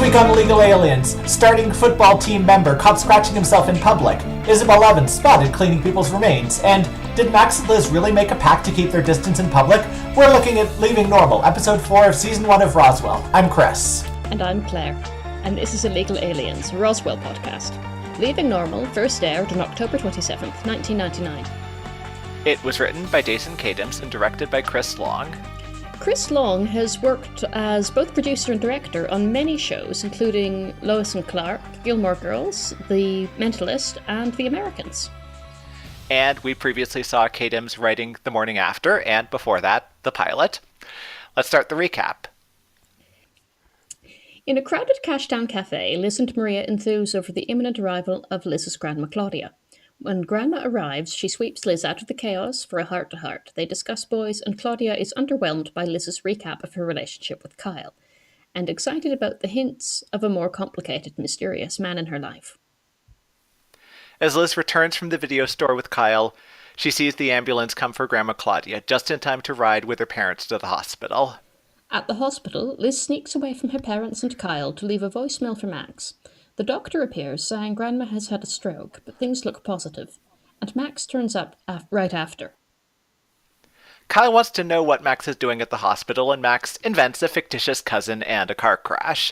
week on Illegal Aliens, starting football team member caught scratching himself in public, Isabel Evans spotted cleaning people's remains, and did Max and Liz really make a pact to keep their distance in public? We're looking at Leaving Normal, episode 4 of season 1 of Roswell. I'm Chris. And I'm Claire. And this is Illegal Aliens, a Roswell podcast. Leaving Normal first aired on October 27th, 1999. It was written by Jason Katims and directed by Chris Long. Chris Long has worked as both producer and director on many shows, including Lois and Clark, Gilmore Girls, The Mentalist, and The Americans. And we previously saw Katims writing The Morning After, and before that, the pilot. Let's start the recap. In a crowded Cashtown cafe, Liz and Maria enthuse over the imminent arrival of Liz's grandma Claudia. When Grandma arrives, she sweeps Liz out of the chaos for a heart-to-heart. They discuss boys, and Claudia is underwhelmed by Liz's recap of her relationship with Kyle, and excited about the hints of a more complicated, mysterious man in her life. As Liz returns from the video store with Kyle, she sees the ambulance come for Grandma Claudia, just in time to ride with her parents to the hospital. At the hospital, Liz sneaks away from her parents and Kyle to leave a voicemail for Max. The doctor appears, saying Grandma has had a stroke, but things look positive, and Max turns up right after. Kyle wants to know what Max is doing at the hospital, and Max invents a fictitious cousin and a car crash.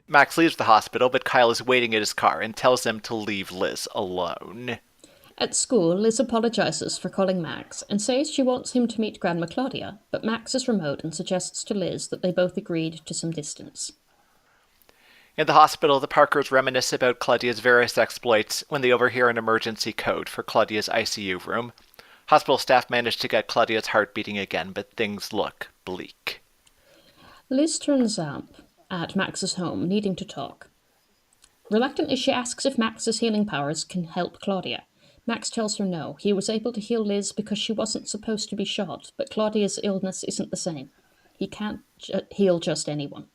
Max leaves the hospital, but Kyle is waiting at his car and tells him to leave Liz alone. At school, Liz apologizes for calling Max and says she wants him to meet Grandma Claudia, but Max is remote and suggests to Liz that they both agreed to some distance. In the hospital, the Parkers reminisce about Claudia's various exploits when they overhear an emergency code for Claudia's ICU room. Hospital staff manage to get Claudia's heart beating again, but things look bleak. Liz turns up at Max's home, needing to talk. Reluctantly, she asks if Max's healing powers can help Claudia. Max tells her no. He was able to heal Liz because she wasn't supposed to be shot, but Claudia's illness isn't the same. He can't heal just anyone.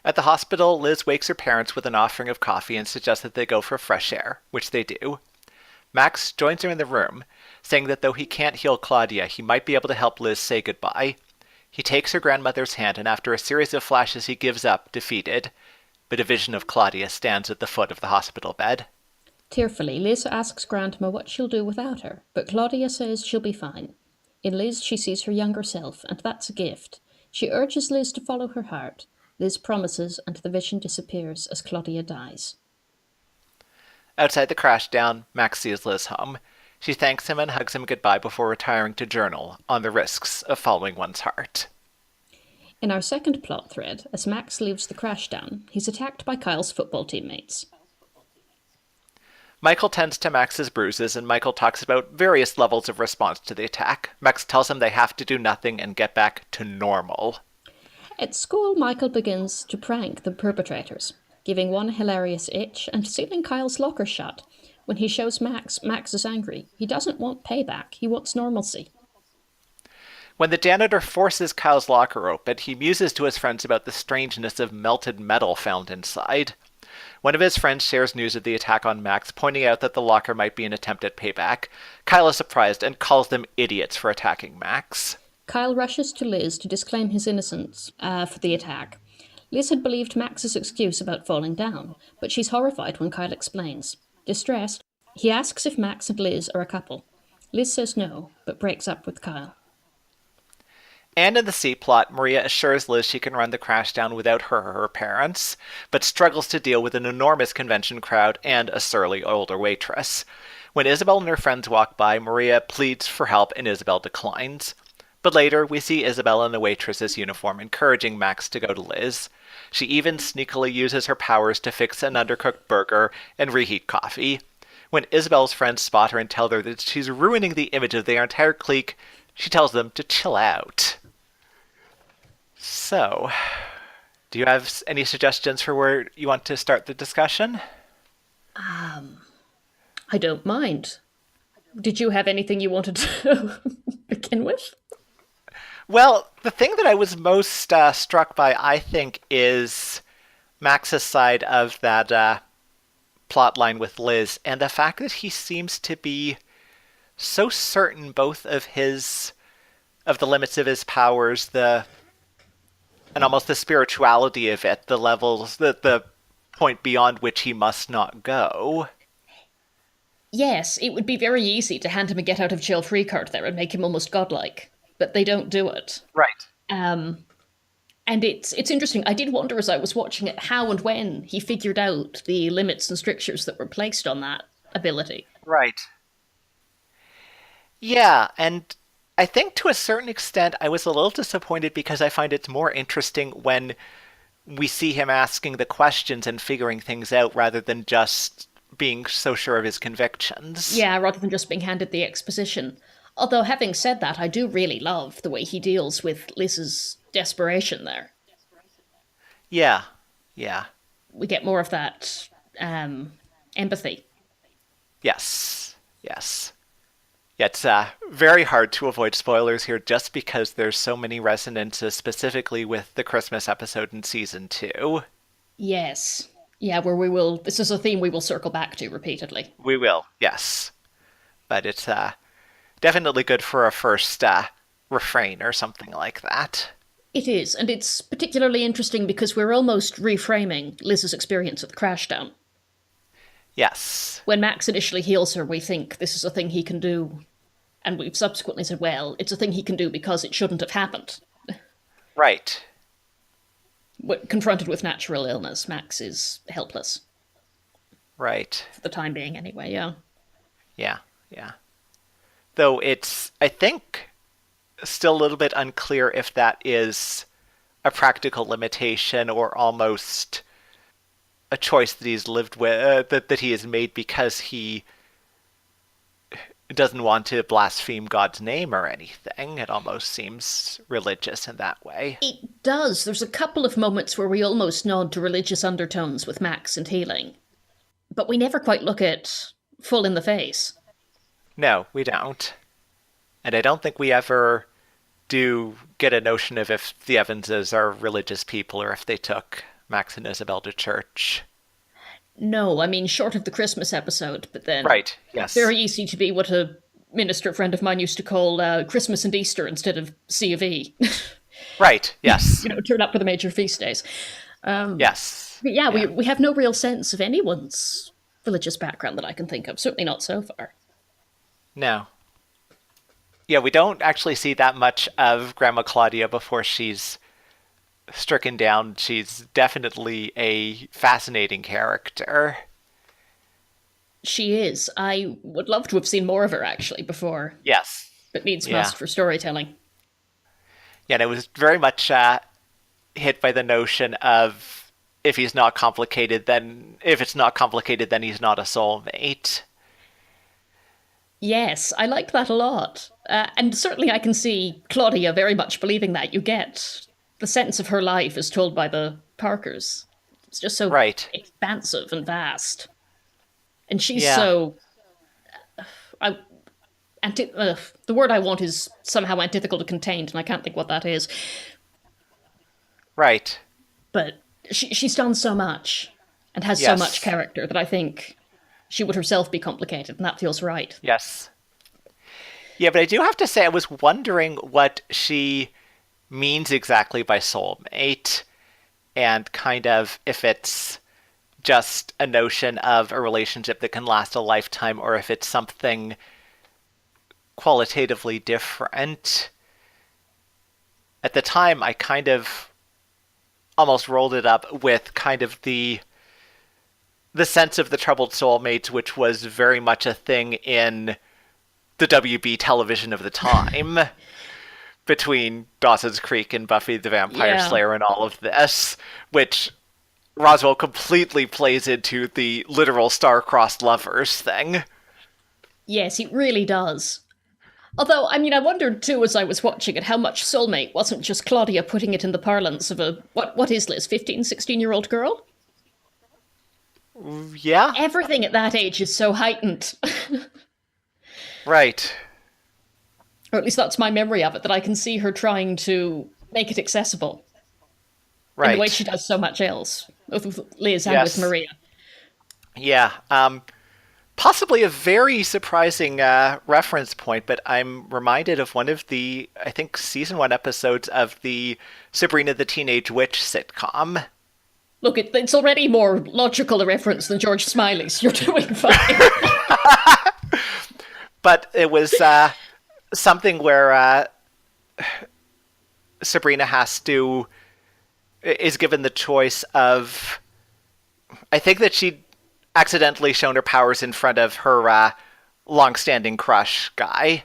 At the hospital, Liz wakes her parents with an offering of coffee and suggests that they go for fresh air, which they do. Max joins her in the room, saying that though he can't heal Claudia, he might be able to help Liz say goodbye. He takes her grandmother's hand, and after a series of flashes, he gives up, defeated. But a vision of Claudia stands at the foot of the hospital bed. Tearfully, Liz asks Grandma what she'll do without her, but Claudia says she'll be fine. In Liz, she sees her younger self, and that's a gift. She urges Liz to follow her heart. Liz promises, and the vision disappears as Claudia dies. Outside the crashdown, Max sees Liz home. She thanks him and hugs him goodbye before retiring to journal on the risks of following one's heart. In our second plot thread, as Max leaves the crashdown, he's attacked by Kyle's football teammates. Michael tends to Max's bruises, and Michael talks about various levels of response to the attack. Max tells him they have to do nothing and get back to normal. At school, Michael begins to prank the perpetrators, giving one hilarious itch and sealing Kyle's locker shut. When he shows Max, Max is angry. He doesn't want payback, he wants normalcy. When the janitor forces Kyle's locker open, he muses to his friends about the strangeness of melted metal found inside. One of his friends shares news of the attack on Max, pointing out that the locker might be an attempt at payback. Kyle is surprised and calls them idiots for attacking Max. Kyle rushes to Liz to disclaim his innocence for the attack. Liz had believed Max's excuse about falling down, but she's horrified when Kyle explains. Distressed, he asks if Max and Liz are a couple. Liz says no, but breaks up with Kyle. And in the C-plot, Maria assures Liz she can run the crashdown without her or her parents, but struggles to deal with an enormous convention crowd and a surly older waitress. When Isabel and her friends walk by, Maria pleads for help and Isabel declines. But later, we see Isabel in the waitress's uniform encouraging Max to go to Liz. She even sneakily uses her powers to fix an undercooked burger and reheat coffee. When Isabel's friends spot her and tell her that she's ruining the image of their entire clique, she tells them to chill out. So, do you have any suggestions for where you want to start the discussion? I don't mind. Did you have anything you wanted to begin with? Well, the thing that I was most struck by, I think, is Max's side of that plot line with Liz, and the fact that he seems to be so certain both of the limits of his powers, the and almost the spirituality of it, the levels, the point beyond which he must not go. Yes, it would be very easy to hand him a get out of jail free card there and make him almost godlike, but they don't do it. Right. And it's interesting. I did wonder as I was watching it how and when he figured out the limits and strictures that were placed on that ability. Right. Yeah, and I think to a certain extent I was a little disappointed because I find it more interesting when we see him asking the questions and figuring things out rather than just being so sure of his convictions. Yeah, rather than just being handed the exposition. Although, having said that, I do really love the way he deals with Liz's desperation there. Yeah. Yeah. We get more of that empathy. Yes. Yes. Yeah, it's very hard to avoid spoilers here just because there's so many resonances specifically with the Christmas episode in season 2. Yes. Yeah, where we will. This is a theme we will circle back to repeatedly. We will, yes. But it's definitely good for a first refrain or something like that. It is, and it's particularly interesting because we're almost reframing Liz's experience at the crashdown. Yes. When Max initially heals her, we think this is a thing he can do, and we've subsequently said, well, it's a thing he can do because it shouldn't have happened. Right. Confronted with natural illness, Max is helpless. Right. For the time being, anyway, yeah. Yeah, yeah. Though it's, I think, still a little bit unclear if that is a practical limitation or almost a choice that he's lived with, that he has made because he doesn't want to blaspheme God's name or anything. It almost seems religious in that way. It does. There's a couple of moments where we almost nod to religious undertones with Max and healing. But we never quite look at full in the face. No, we don't. And I don't think we ever do get a notion of if the Evanses are religious people or if they took Max and Isabel to church. No, I mean, short of the Christmas episode, but then... Right, yes. Very easy to be what a minister friend of mine used to call Christmas and Easter instead of C of E. Right, yes. Turn up for the major feast days. Yes. But yeah, we have no real sense of anyone's religious background that I can think of. Certainly not so far. No. Yeah, we don't actually see that much of Grandma Claudia before she's stricken down. She's definitely a fascinating character. She is. I would love to have seen more of her, actually, before. Yes. But needs must for storytelling. Yeah, and it was very much hit by the notion of if it's not complicated, then he's not a soulmate. Yes, I like that a lot. And certainly I can see Claudia very much believing that. You get the sense of her life as told by the Parkers. It's just so expansive and vast. And she's so... the word I want is somehow antithetical to contained, and I can't think what that is. Right. But she's done so much and has so much character that I think she would herself be complicated, and that feels right. Yes. Yeah, but I do have to say I was wondering what she means exactly by soulmate, and kind of if it's just a notion of a relationship that can last a lifetime, or if it's something qualitatively different. At the time, I kind of almost rolled it up with kind of the sense of the troubled soulmates, which was very much a thing in the WB television of the time. Between Dawson's Creek and Buffy the Vampire Slayer and all of this, which Roswell completely plays into the literal star-crossed lovers thing. Yes, it really does. Although, I mean, I wondered too as I was watching it how much soulmate wasn't just Claudia putting it in the parlance of a, what is Liz, 15, 16-year-old girl? Yeah. Everything at that age is so heightened. Right. Or at least that's my memory of it, that I can see her trying to make it accessible. Right. In the way she does so much else, both with Liz and with Maria. Yeah. possibly a very surprising reference point, but I'm reminded of one of the, I think, season 1 episodes of the Sabrina the Teenage Witch sitcom. Look, it's already more logical a reference than George Smiley's. You're doing fine. But it was something where Sabrina is given the choice of, I think that she'd accidentally shown her powers in front of her long-standing crush guy,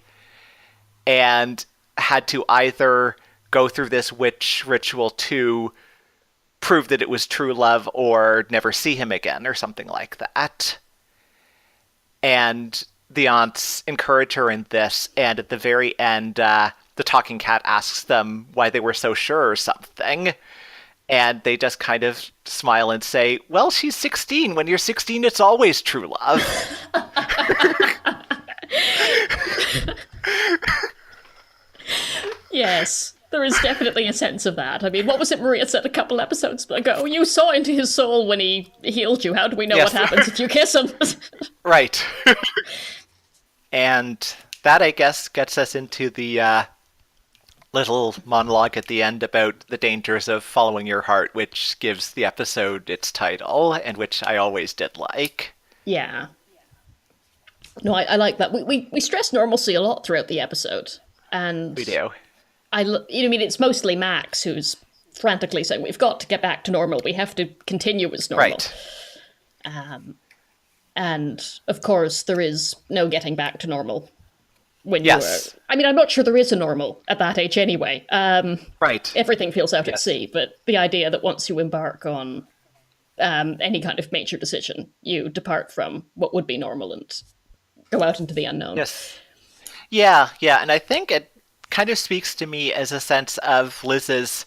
and had to either go through this witch ritual to prove that it was true love or never see him again or something like that. And the aunts encourage her in this, and at the very end, the talking cat asks them why they were so sure or something. And they just kind of smile and say, well, she's 16. When you're 16, it's always true love. Yes, there is definitely a sense of that. I mean, what was it Maria said a couple episodes ago? You saw into his soul when he healed you. How do we know what happens if you kiss him? Right. And that, I guess, gets us into the little monologue at the end about the dangers of following your heart, which gives the episode its title, and which I always did like. Yeah. No, I like that. We stress normalcy a lot throughout the episode. And We do. It's mostly Max who's frantically saying, we've got to get back to normal. We have to continue as normal. Right. And, of course, there is no getting back to normal. When Yes. I'm not sure there is a normal at that age anyway. Right. Everything feels out at sea, but the idea that once you embark on any kind of major decision, you depart from what would be normal and go out into the unknown. Yes. Yeah, and I think it kind of speaks to me as a sense of Liz's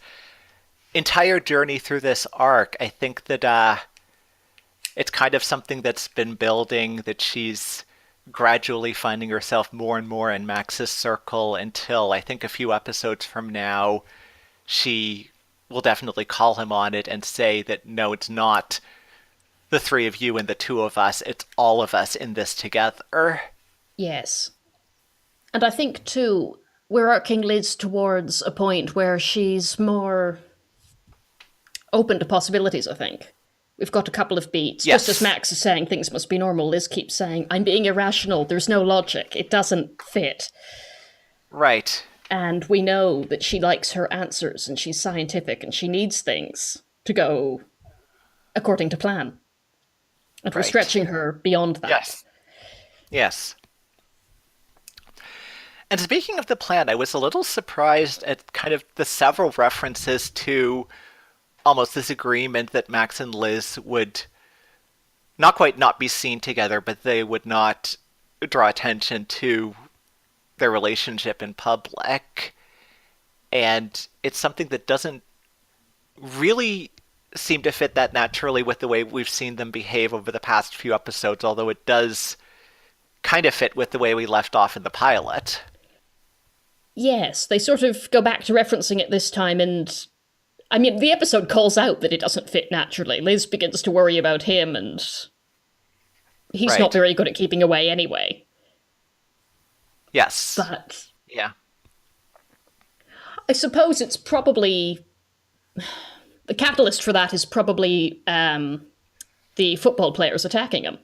entire journey through this arc. I think that it's kind of something that's been building, that she's gradually finding herself more and more in Max's circle until I think a few episodes from now, she will definitely call him on it and say that, no, it's not the three of you and the two of us, it's all of us in this together. Yes. And I think, too, we're arcing Liz towards a point where she's more open to possibilities, I think. We've got a couple of beats. Yes. Just as Max is saying things must be normal, Liz keeps saying, I'm being irrational, there's no logic, it doesn't fit. Right. And we know that she likes her answers, and she's scientific, and she needs things to go according to plan. And we're Right. stretching her beyond that. Yes. And speaking of the plan, I was a little surprised at kind of the several references to almost this agreement that Max and Liz would not quite not be seen together, but they would not draw attention to their relationship in public. And it's something that doesn't really seem to fit that naturally with the way we've seen them behave over the past few episodes, although it does kind of fit with the way we left off in the pilot. Yes, they sort of go back to referencing it this time, and the episode calls out that it doesn't fit naturally. Liz begins to worry about him, and he's Right. not very good at keeping away anyway. Yes. But Yeah. I suppose it's probably... The catalyst for that is probably the football players attacking him.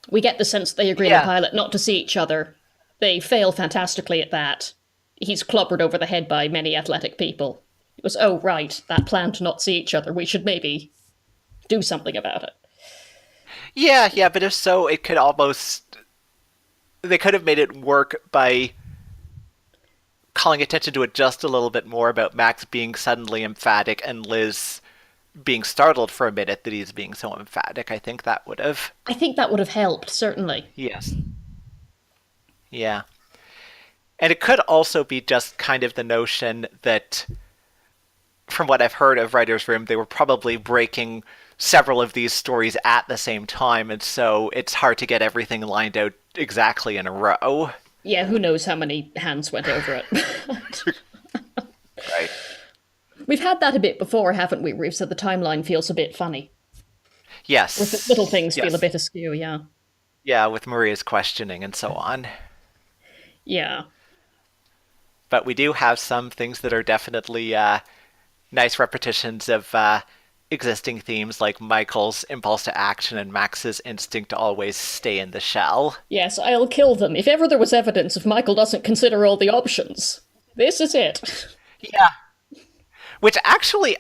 We get the sense they agree in the pilot not to see each other. They fail fantastically at that. He's clobbered over the head by many athletic people. It was, oh, right, that plan to not see each other. We should maybe do something about it. Yeah, but if so, it could almost... They could have made it work by calling attention to it just a little bit more about Max being suddenly emphatic and Liz being startled for a minute that he's being so emphatic. I think that would have... I think that would have helped, certainly. Yes. Yeah. And it could also be just kind of the notion that, from what I've heard of Writer's Room, they were probably breaking several of these stories at the same time, and so it's hard to get everything lined out exactly in a row. Yeah, who knows how many hands went over it. Right. We've had that a bit before, haven't we? We've said the timeline feels a bit funny. Yes. Or little things feel a bit askew, yeah. Yeah, with Maria's questioning and so on. Yeah. But we do have some things that are definitely nice repetitions of existing themes, like Michael's impulse to action and Max's instinct to always stay in the shell. Yes, I'll kill them. If ever there was evidence if Michael doesn't consider all the options, this is it. Yeah. Which actually,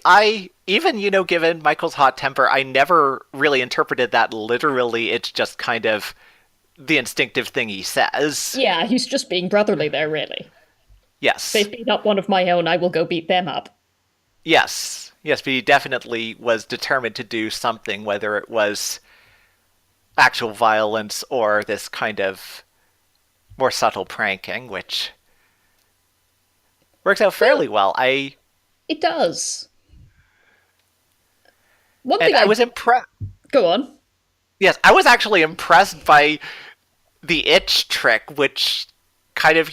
even, given Michael's hot temper, I never really interpreted that literally. It's just kind of the instinctive thing he says. Yeah, he's just being brotherly there, really. Yes. They've beat up one of my own, I will go beat them up. Yes. Yes, but he definitely was determined to do something, whether it was actual violence or this kind of more subtle pranking, which works out fairly well. It does. One And thing I was impressed. Go on. Yes, I was actually impressed by the itch trick, which kind of,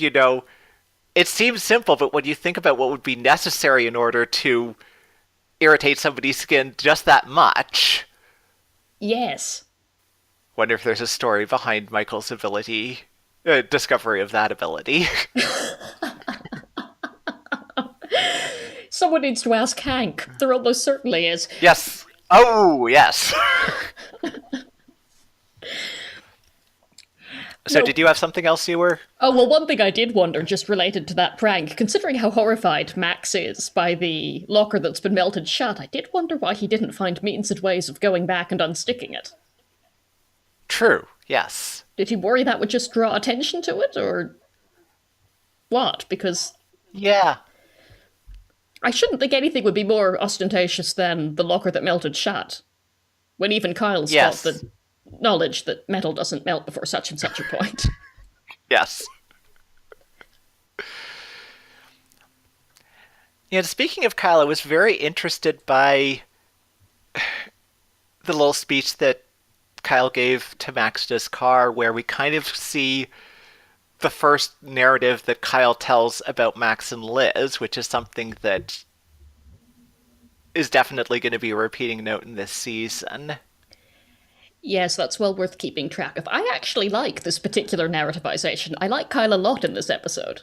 it seems simple, but when you think about what would be necessary in order to irritate somebody's skin just that much. Yes. Wonder if there's a story behind Michael's ability, discovery of that ability. Someone needs to ask Hank. There almost certainly is. Yes. Oh, yes. So No. did you have something else you were? Oh, well, one thing I did wonder, just related to that prank, considering how horrified Max is by the locker that's been melted shut, I did wonder why he didn't find means and ways of going back and unsticking it. True, yes. Did he worry that would just draw attention to it, or what? Because Yeah. I shouldn't think anything would be more ostentatious than the locker that melted shut. When even Kyle's Yes. got the knowledge that metal doesn't melt before such and such a point. Yes. Speaking of Kyle, I was very interested by the little speech that Kyle gave to Max's car, where we kind of see the first narrative that Kyle tells about Max and Liz, which is something that is definitely going to be a repeating note in this season. Yes, that's well worth keeping track of. I actually like this particular narrativization. I like Kyle a lot in this episode.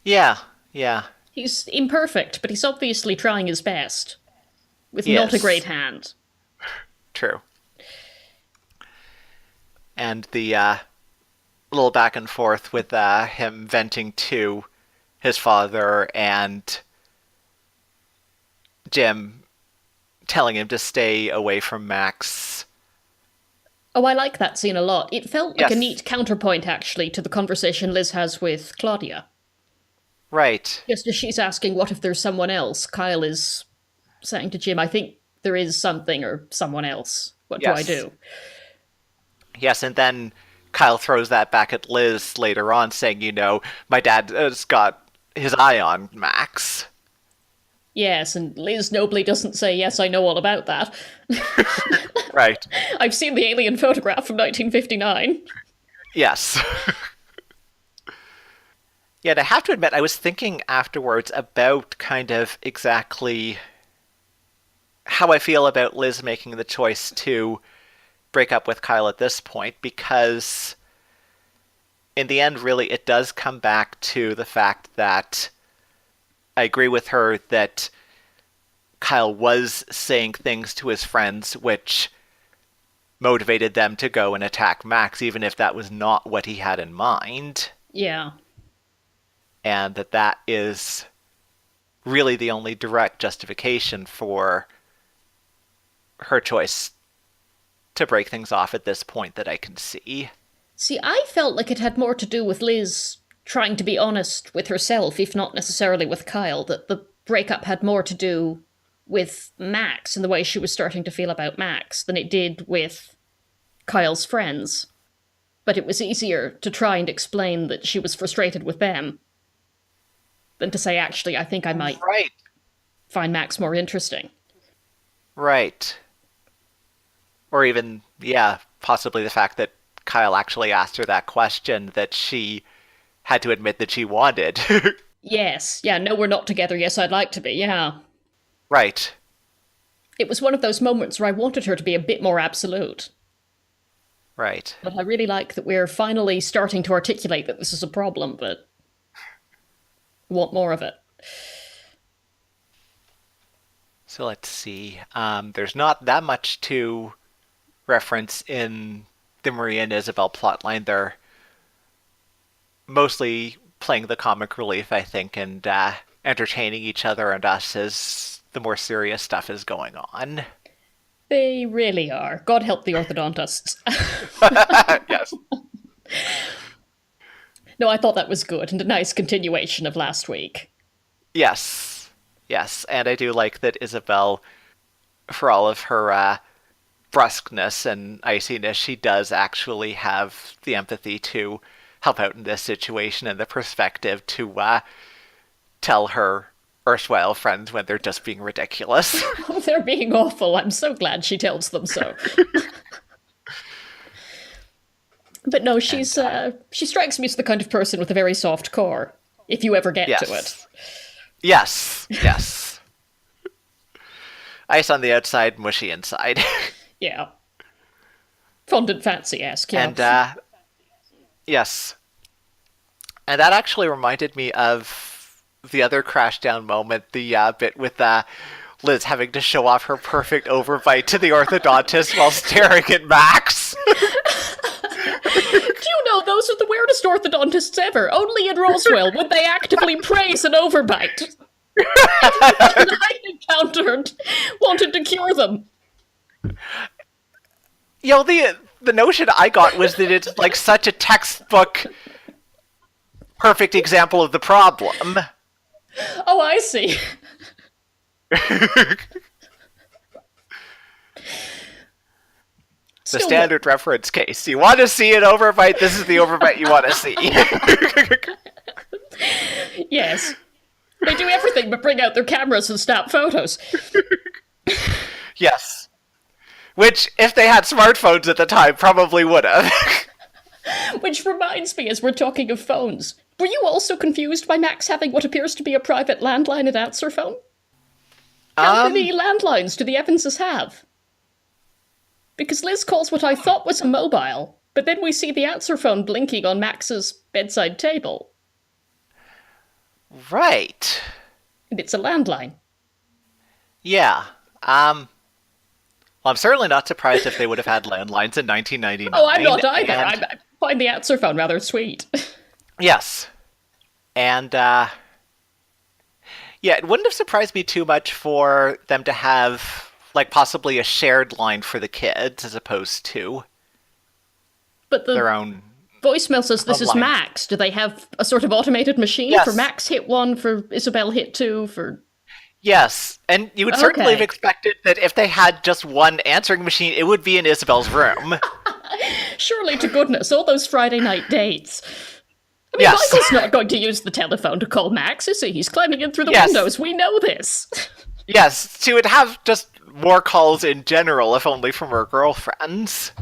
Yeah, yeah. He's imperfect, but he's obviously trying his best. With He not a is. great hand. True. And the little back and forth with him venting to his father and Jim telling him to stay away from Max. Oh, I like that scene a lot. It felt like Yes. a neat counterpoint, actually, to the conversation Liz has with Claudia. Right. Just as she's asking, what if there's someone else? Kyle is saying to Jim, I think there is something or someone else. What do I Yes. do? Yes, and then Kyle throws that back at Liz later on, saying, my dad has got his eye on Max. Yes, and Liz nobly doesn't say, yes, I know all about that. Right. I've seen the alien photograph from 1959. Yes. Yeah, and I have to admit, I was thinking afterwards about kind of exactly how I feel about Liz making the choice to break up with Kyle at this point, because in the end, really, it does come back to the fact that I agree with her that Kyle was saying things to his friends which motivated them to go and attack Max, even if that was not what he had in mind. Yeah. And that is really the only direct justification for her choice to break things off at this point that I can see. See, I felt like it had more to do with Liz trying to be honest with herself, if not necessarily with Kyle, that the breakup had more to do with Max and the way she was starting to feel about Max than it did with Kyle's friends. But it was easier to try and explain that she was frustrated with them than to say, actually, I think I might Right. find Max more interesting. Right. Or even, possibly the fact that Kyle actually asked her that question that she had to admit that she wanted. Yes, yeah, no, we're not together. Yes, I'd like to be, yeah. Right. It was one of those moments where I wanted her to be a bit more absolute. Right. But I really like that we're finally starting to articulate that this is a problem, but want more of it. So let's see. There's not that much to reference in the Maria and Isabel plotline. They're mostly playing the comic relief, I think, and entertaining each other and us as the more serious stuff is going on. They really are. God help the orthodontists. Yes. No, I thought that was good and a nice continuation of last week. Yes. Yes. And I do like that Isabel, for all of her brusqueness and iciness, she does actually have the empathy to help out in this situation and the perspective to tell her erstwhile friends when they're just being ridiculous. Oh, they're being awful. I'm so glad she tells them so. But no, she strikes me as the kind of person with a very soft core, if you ever get to it. Yes, yes. Ice on the outside, mushy inside. Yeah. Fondant fancy-esque, yeah. And, yes. And that actually reminded me of the other crashdown moment, the bit with Liz having to show off her perfect overbite to the orthodontist while staring at Max. Do you know, those are the weirdest orthodontists ever. Only in Roswell would they actively praise an overbite. Everyone I encountered wanted to cure them. You know, the notion I got was that it's like such a textbook perfect example of the problem. Oh, I see. The standard reference case. You want to see an overbite? This is the overbite you want to see. Yes. They do everything but bring out their cameras and snap photos. Yes. Which, if they had smartphones at the time, probably would have. Which reminds me, as we're talking of phones, were you also confused by Max having what appears to be a private landline and answer phone? How many landlines do the Evanses have? Because Liz calls what I thought was a mobile, but then we see the answer phone blinking on Max's bedside table. Right. And it's a landline. Yeah. Well, I'm certainly not surprised if they would have had landlines in 1999. Oh, I'm not either. I find the answer phone rather sweet. Yes. And, yeah, it wouldn't have surprised me too much for them to have, like, possibly a shared line for the kids as opposed to But their own voicemail says this is line. Max. Do they have a sort of automated machine Yes. for Max hit 1, for Isabel hit 2, for... Yes, and you would certainly have expected that if they had just one answering machine, it would be in Isabel's room. Surely to goodness, all those Friday night dates. I mean, Yes. Michael's not going to use the telephone to call Max, is he? He's climbing in through the windows. We know this. Yes, she would have just more calls in general, if only from her girlfriends.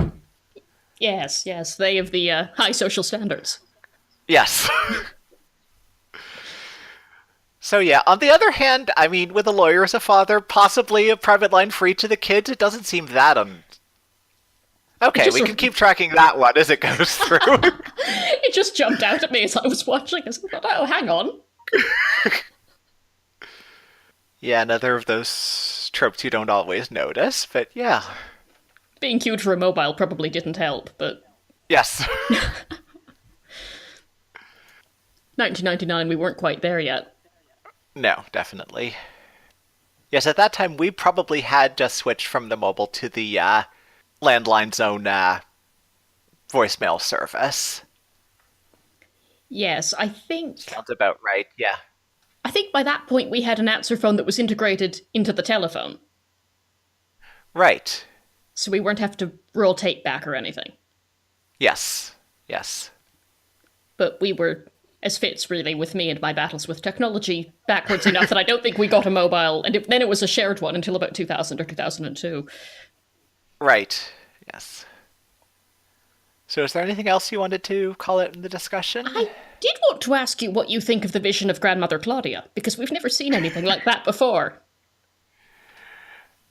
Yes, they have the high social standards. Yes. So yeah, on the other hand, I mean, with a lawyer as a father, possibly a private line for each of the kids, it doesn't seem that Okay, we can keep tracking that one as it goes through. It just jumped out at me as I was watching. I thought, oh, hang on. Yeah, another of those tropes you don't always notice, but yeah. Being cute for a mobile probably didn't help, but... Yes. 1999, we weren't quite there yet. No, definitely. Yes, at that time, we probably had just switched from the mobile to the landline's own voicemail service. Yes, I think... Sounds about right, yeah. I think by that point we had an answer phone that was integrated into the telephone. Right. So we weren't have to roll tape back or anything. Yes, yes. But we were, as fits really with me and my battles with technology, backwards enough that I don't think we got a mobile, and then it was a shared one until about 2000 or 2002. Right, yes. So is there anything else you wanted to call out in the discussion? I did want to ask you what you think of the vision of Grandmother Claudia, because we've never seen anything like that before.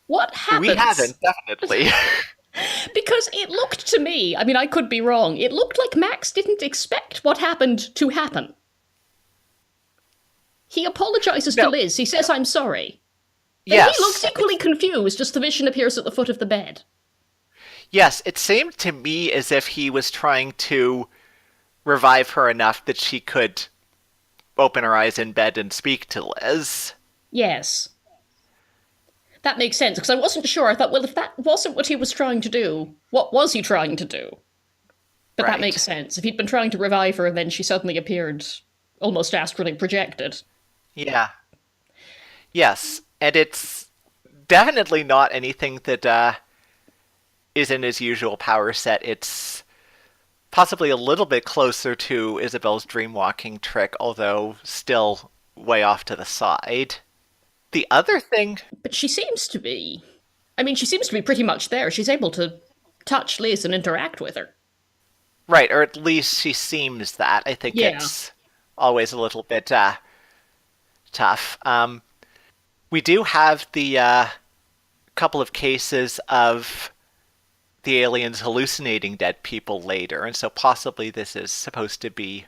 What happens? We haven't, definitely. Because it looked to me, I mean, I could be wrong, it looked like Max didn't expect what happened to happen. He apologizes to Liz. He says, I'm sorry. Yes. And he looks equally confused as the vision appears at the foot of the bed. Yes, it seemed to me as if he was trying to revive her enough that she could open her eyes in bed and speak to Liz. Yes. That makes sense, because I wasn't sure. I thought, well, if that wasn't what he was trying to do, what was he trying to do? But that makes sense. If he'd been trying to revive her and then she suddenly appeared almost astrally projected. Yeah. Yes, and it's definitely not anything that is in his usual power set. It's possibly a little bit closer to Isabel's dreamwalking trick, although still way off to the side. The other thing... But she seems to be... I mean, she seems to be pretty much there. She's able to touch Liz and interact with her. Right, or at least she seems that. I think it's always a little bit tough. We do have the couple of cases of the aliens hallucinating dead people later, and so possibly this is supposed to be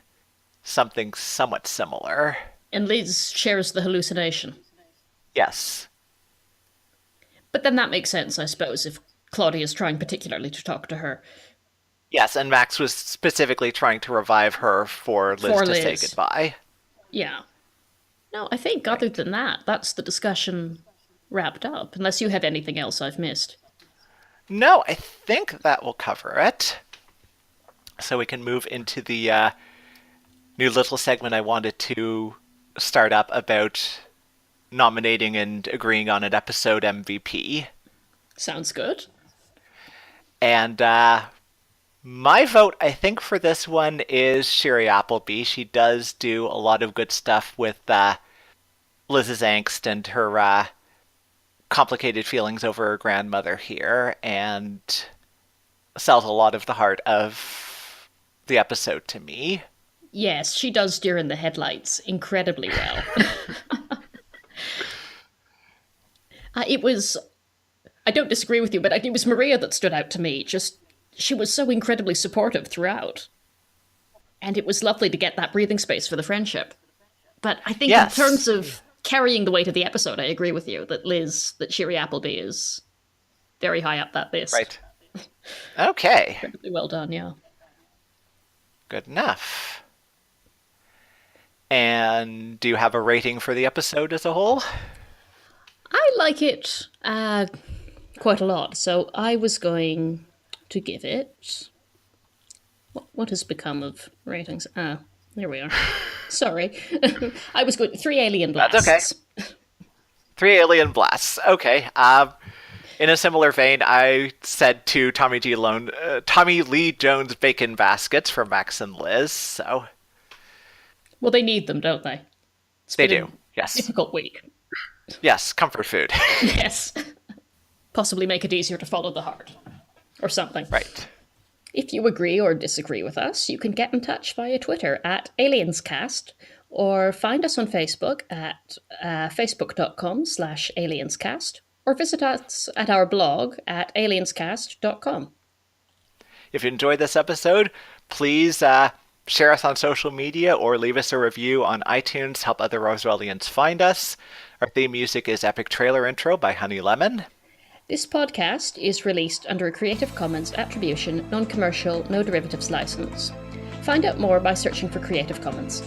something somewhat similar. And Liz shares the hallucination. Yes. But then that makes sense, I suppose, if Claudia's trying particularly to talk to her. Yes, and Max was specifically trying to revive her for Liz to say goodbye. Yeah. No, I think other than that, that's the discussion wrapped up, unless you have anything else I've missed. No, I think that will cover it. So we can move into the new little segment I wanted to start up about nominating and agreeing on an episode MVP. Sounds good. And my vote, I think, for this one is Shiri Appleby. She does do a lot of good stuff with Liz's angst and her complicated feelings over her grandmother here, and sells a lot of the heart of the episode to me. Yes, she does deer in the headlights incredibly well. It was... I don't disagree with you, but it was Maria that stood out to me. Just, she was so incredibly supportive throughout. And it was lovely to get that breathing space for the friendship. But I think in terms of carrying the weight of the episode, I agree with you that Shiri Appleby is very high up that list. Right. Okay. Incredibly well done, yeah. Good enough. And do you have a rating for the episode as a whole? I like it quite a lot, so I was going to give it... What has become of ratings? Ah, there we are. Sorry. I was going 3 alien blasts. That's okay. 3 alien blasts. Okay. In a similar vein, I said 2 Tommy Lee Jones bacon baskets for Max and Liz, so... Well, they need them, don't they? They do, yes. Difficult week. Yes, comfort food. Yes. Possibly make it easier to follow the heart. Or something. Right. If you agree or disagree with us, you can get in touch via Twitter at AliensCast, or find us on Facebook at facebook.com/alienscast, or visit us at our blog at alienscast.com. If you enjoyed this episode, please share us on social media or leave us a review on iTunes. Help other Roswellians find us. Our theme music is Epic Trailer Intro by Honey Lemon. This podcast is released under a Creative Commons Attribution, Non-Commercial, No Derivatives license. Find out more by searching for Creative Commons.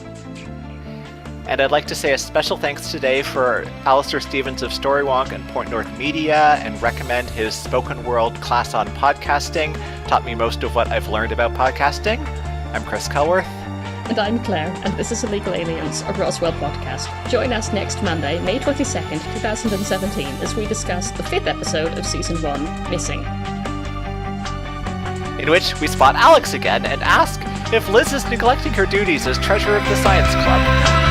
And I'd like to say a special thanks today for Alistair Stevens of Storywonk and Point North Media, and recommend his Spoken World class on podcasting. Taught me most of what I've learned about podcasting. I'm Chris Culworth. And I'm Claire, and this is Illegal Aliens, a Roswell podcast. Join us next Monday, May 22nd, 2017, as we discuss the 5th episode of Season 1, Missing. In which we spot Alex again and ask if Liz is neglecting her duties as treasurer of the Science Club.